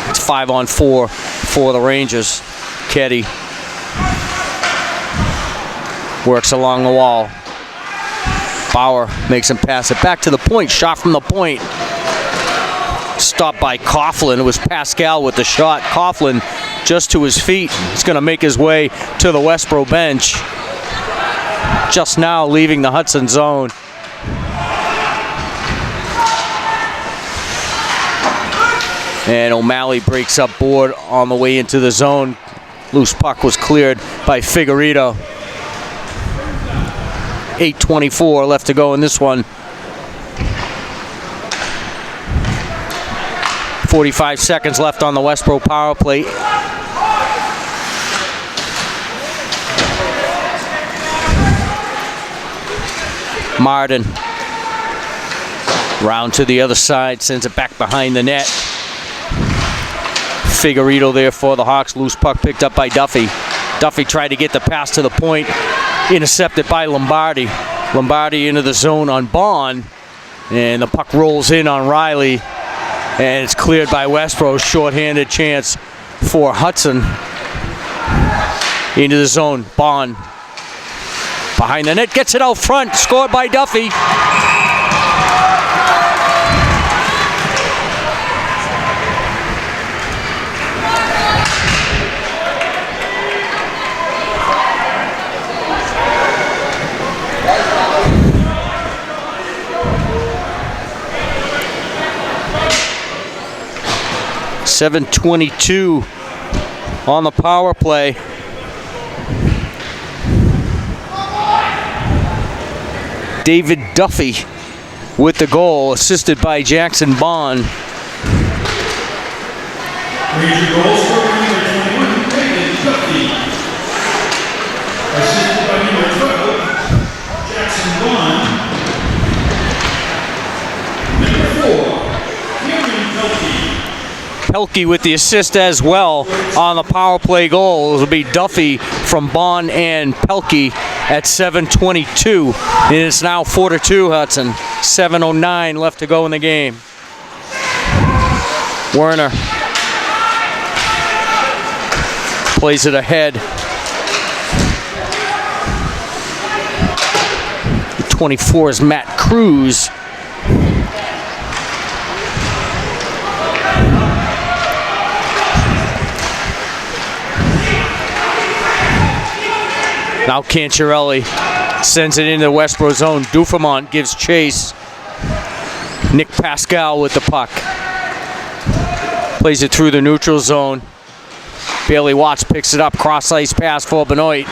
It's 5-on-4 for the Rangers. Keddy works along the wall. Bauer makes him pass it back to the point. Shot from the point. Stopped by Coughlin. It was Pascal with the shot. Coughlin just to his feet. He's going to make his way to the Westboro bench. Just now leaving the Hudson zone. And O'Malley breaks up board on the way into the zone. Loose puck was cleared by Figueredo. 8:24 left to go in this one. 45 seconds left on the Westboro power play. Martin. Round to the other side, sends it back behind the net. Figueredo there for the Hawks. Loose puck picked up by Duffy. Duffy tried to get the pass to the point. Intercepted by Lombardi. Lombardi into the zone on Bond. And the puck rolls in on Riley. And it's cleared by Westboro. Short-handed chance for Hudson. Into the zone. Bond. Behind the net. Gets it out front. Scored by Duffy. .722 on the power play. David Duffy with the goal, assisted by Jackson Bond. Ranger goal scorer number 21, David Duffy. Assisted by number 12, Jackson Bond. Number 4, Pelkey with the assist as well on the power play goal. It'll be Duffy from Bond and Pelkey at 7:22. It is now 4-2 Hudson. 7:09 left to go in the game. Werner plays it ahead. 24 is Matt Cruz. Now Cancherelli sends it into the Westboro zone. Dufamont gives chase. Nick Pascal with the puck. Plays it through the neutral zone. Bailey Watts picks it up. Cross-ice pass for Benoit.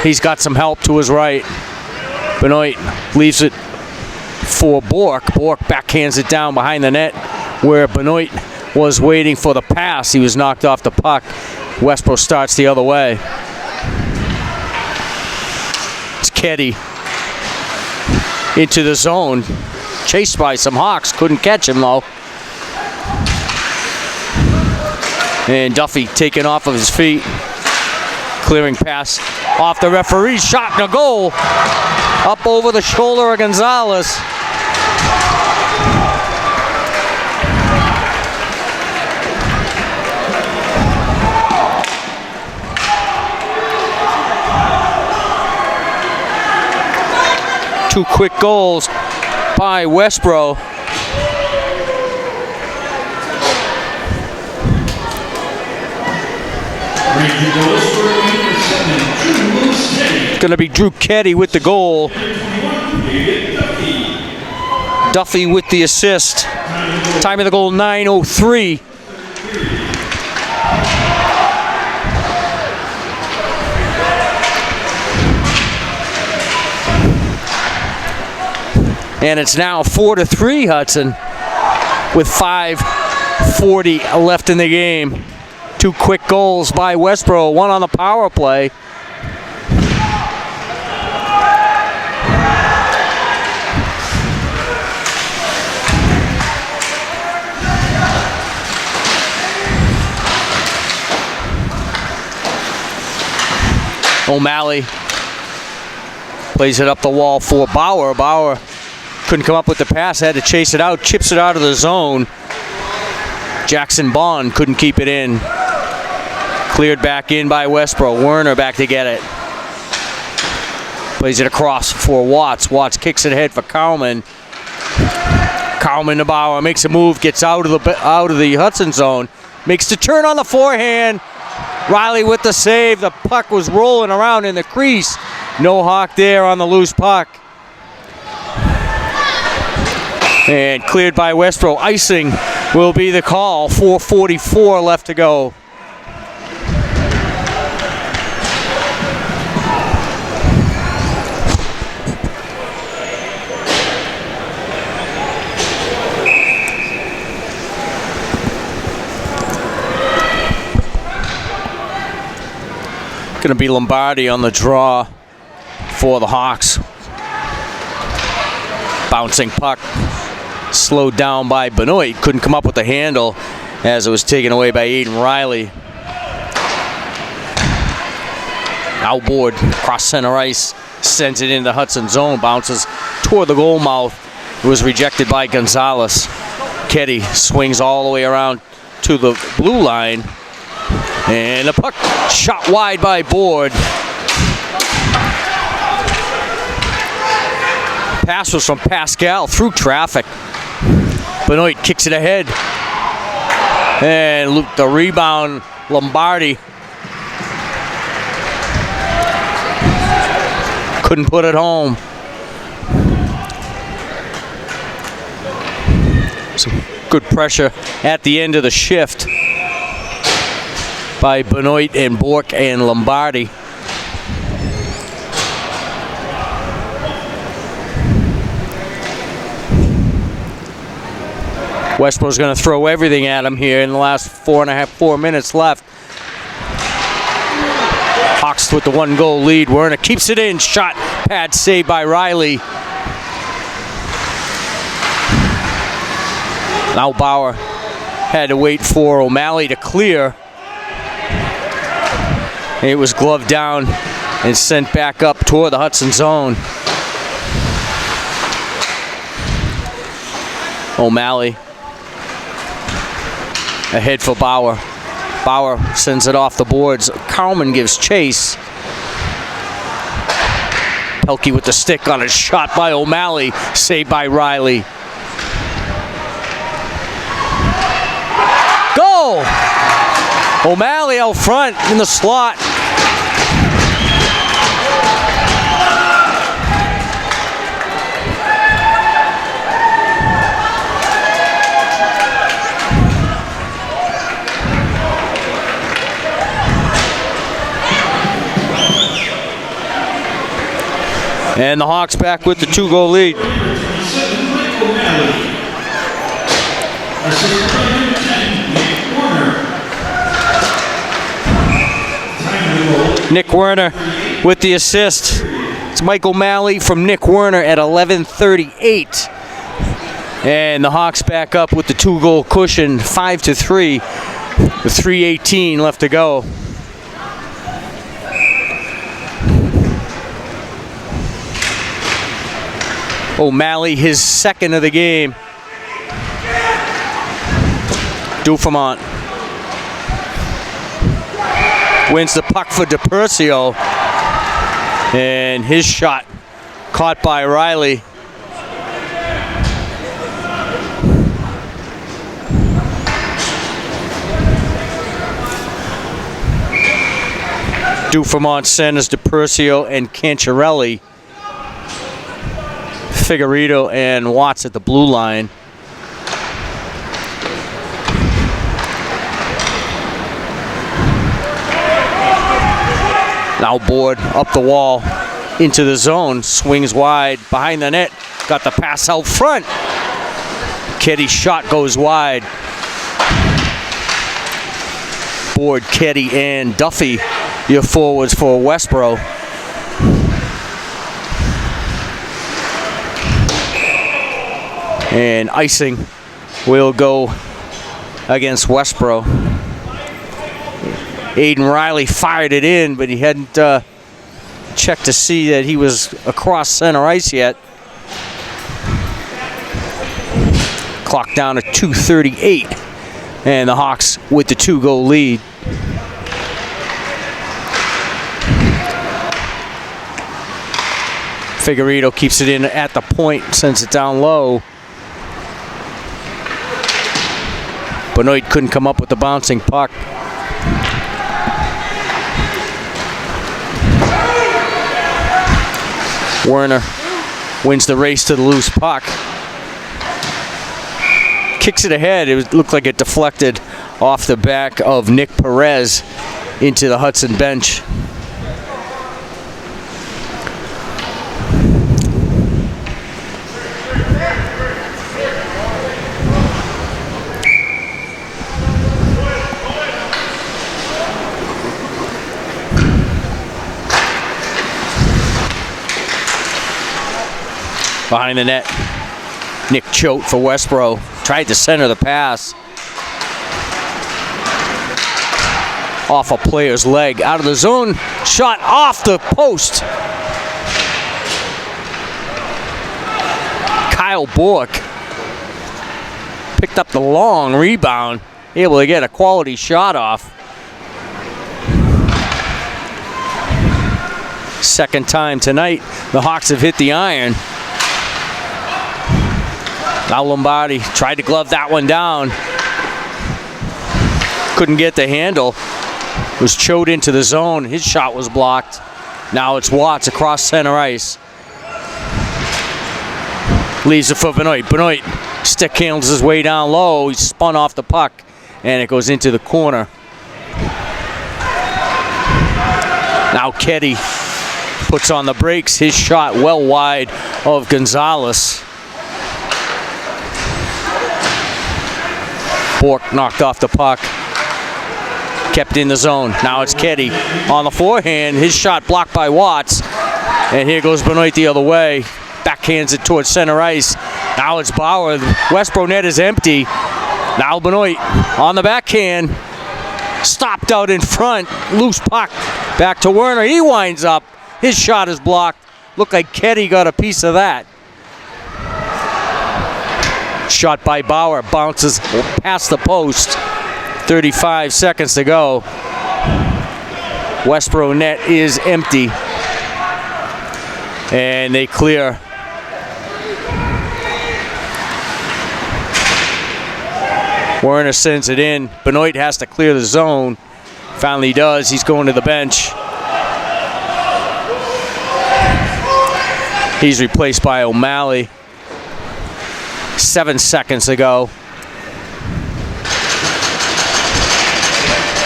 He's got some help to his right. Benoit leaves it for Bork. Bork backhands it down behind the net where Benoit was waiting for the pass. He was knocked off the puck. Westboro starts the other way. Keddy into the zone, chased by some Hawks, couldn't catch him though. And Duffy taken off of his feet, clearing pass off the referee's shot and a goal, up over the shoulder of Gonzalez. Two quick goals by Westboro. It's going to be Drew Keddy with the goal. Duffy with the assist. Time of the goal 9:03. And it's now 4-3 Hudson with 5:40 left in the game. Two quick goals by Westboro, one on the power play. O'Malley plays it up the wall for Bauer. Bauer couldn't come up with the pass, had to chase it out, chips it out of the zone. Jackson Bond couldn't keep it in. Cleared back in by Westboro. Werner back to get it. Plays it across for Watts. Watts kicks it ahead for Cowman. Cowman to Bauer, makes a move, gets out of the Hudson zone, makes the turn on the forehand. Riley with the save. The puck was rolling around in the crease. No Hawk there on the loose puck. And cleared by Westboro. Icing will be the call. 4:44 left to go. Going to be Lombardi on the draw for the Hawks. Bouncing puck. Slowed down by Benoit. Couldn't come up with the handle as it was taken away by Aiden Riley. Outboard, cross center ice, sends it into Hudson zone, bounces toward the goal mouth. It was rejected by Gonzalez. Ketty swings all the way around to the blue line. And the puck shot wide by Board. Pass was from Pascal through traffic. Benoit kicks it ahead. And the rebound, Lombardi. Couldn't put it home. Some good pressure at the end of the shift by Benoit and Bork and Lombardi. Westboro's going to throw everything at him here in the last 4 minutes left. Hawks with the 1-goal lead. Werner keeps it in. Shot pad saved by Riley. Now Bauer had to wait for O'Malley to clear. It was gloved down and sent back up toward the Hudson zone. O'Malley ahead for Bauer. Bauer sends it off the boards. Cowman gives chase. Pelkey with the stick on a shot by O'Malley, saved by Riley. Goal! O'Malley out front in the slot. And the Hawks back with the 2-goal lead. Nick Werner with the assist. It's Mike O'Malley from Nick Werner at 11:38. And the Hawks back up with the 2-goal cushion, 5-3, with 3:18 left to go. O'Malley, his second of the game. Dufamont wins the puck for DiPercio. And his shot caught by Riley. Dufamont sends DiPercio and Cancherelli. Figueredo and Watts at the blue line. Now Board up the wall into the zone, swings wide behind the net, got the pass out front. Ketty's shot goes wide. Board, Ketty, and Duffy, your forwards for Westboro. And icing will go against Westboro. Aiden Riley fired it in, but he hadn't checked to see that he was across center ice yet. Clock down to 2:38 And the Hawks with the 2-goal lead. Figueredo keeps it in at the point, sends it down low. Benoit couldn't come up with the bouncing puck. Werner wins the race to the loose puck. Kicks it ahead. It looked like it deflected off the back of Nick Perez into the Hudson bench. Behind the net, Nick Choate for Westboro. Tried to center the pass. Off a player's leg. Out of the zone. Shot off the post. Kyle Bork picked up the long rebound. Able to get a quality shot off. Second time tonight, the Hawks have hit the iron. Now Lombardi tried to glove that one down. Couldn't get the handle. Was choked into the zone. His shot was blocked. Now it's Watts across center ice. Leaves it for Benoit. Benoit stick handles his way down low. He spun off the puck, and it goes into the corner. Now Ketty puts on the brakes. His shot well wide of Gonzalez. Bork knocked off the puck. Kept in the zone. Now it's Ketty on the forehand. His shot blocked by Watts. And here goes Benoit the other way. Backhands it towards center ice. Now it's Bauer. Westboro net is empty. Now Benoit on the backhand. Stopped out in front. Loose puck. Back to Werner. He winds up. His shot is blocked. Looked like Ketty got a piece of that. Shot by Bauer, bounces past the post. 35 seconds to go. Westboro net is empty. And they clear. Werner sends it in. Benoit has to clear the zone. Finally does. He's going to the bench. He's replaced by O'Malley. 7 seconds to go.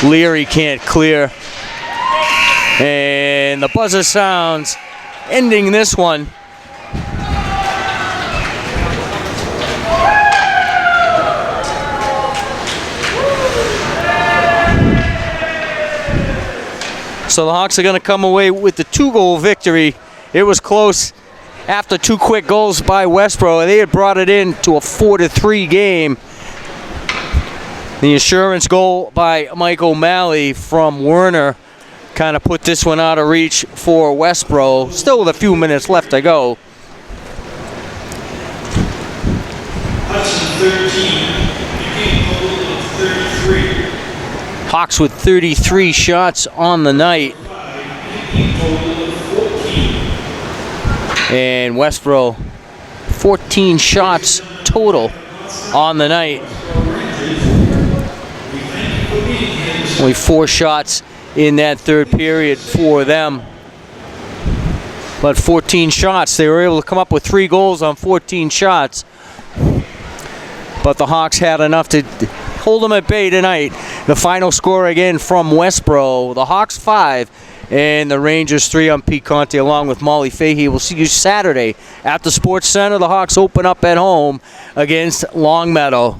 Leary can't clear. And the buzzer sounds, ending this one. So the Hawks are going to come away with the 2-goal victory. It was close. After 2 quick goals by Westboro, they had brought it in to a 4-3 game. The insurance goal by Mike O'Malley from Werner kind of put this one out of reach for Westboro. Still with a few minutes left to go. Hudson 13, game total of 33. Hawks with 33 shots on the night. Game total of 14. And Westboro, 14 shots total on the night. Only 4 shots in that third period for them. But 14 shots. They were able to come up with 3 goals on 14 shots. But the Hawks had enough to hold them at bay tonight. The final score again from Westboro. The Hawks 5 and the Rangers 3 on Pete Conte along with Molly Fahey. We'll see you Saturday at the Sports Center. The Hawks open up at home against Longmeadow.